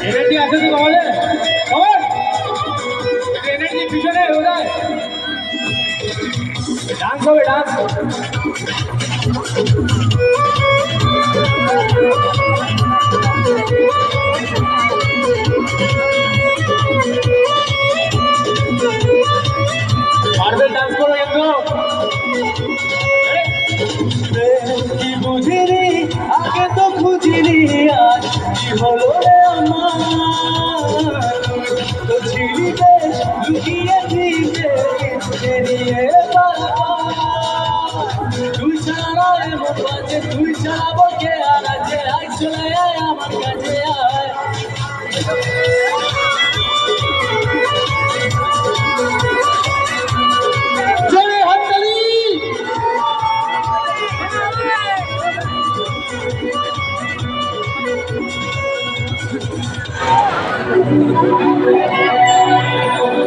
energy আছে তো আমাদের এনার্জি পিছনে ওদায় ডান্স হবে ডান্স মার্বেল ডান্স করো একটু কি বুঝিনি আগে তো খুঁজিনি আজ কি হলো রে আমার তো ছিলি বেশ লুকিয়ে দিতে নিয়ে তুই ছাড়া এমন বাজে তুই ছাড়াবো কে আর আছে আয় চলে আয় আমার কাছে আয়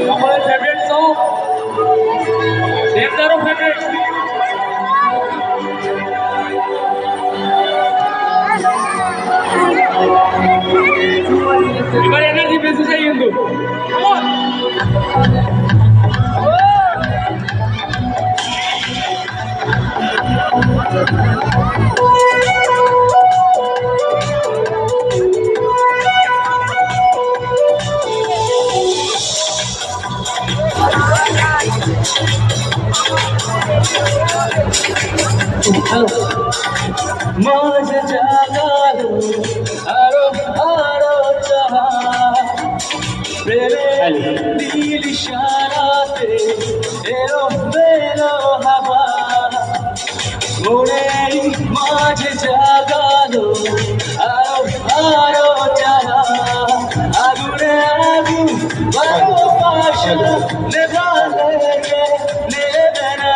সকলের ফেভারিট সং দেবদারও ফেভারিট এবার এনার্জি বেশি চাই কিন্তু মাঝে জাগালো আরো আরো চাহা প্রেমের নীল ইশারাতে এলো বেলো হাওয়া মনের মাঝে জাগালো আরো আরো চাহা আগুনে আগুন ভালোবাসা নেভালে নেবে না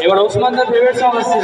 এবার ওসমানদার ফেভারিট সং আসছে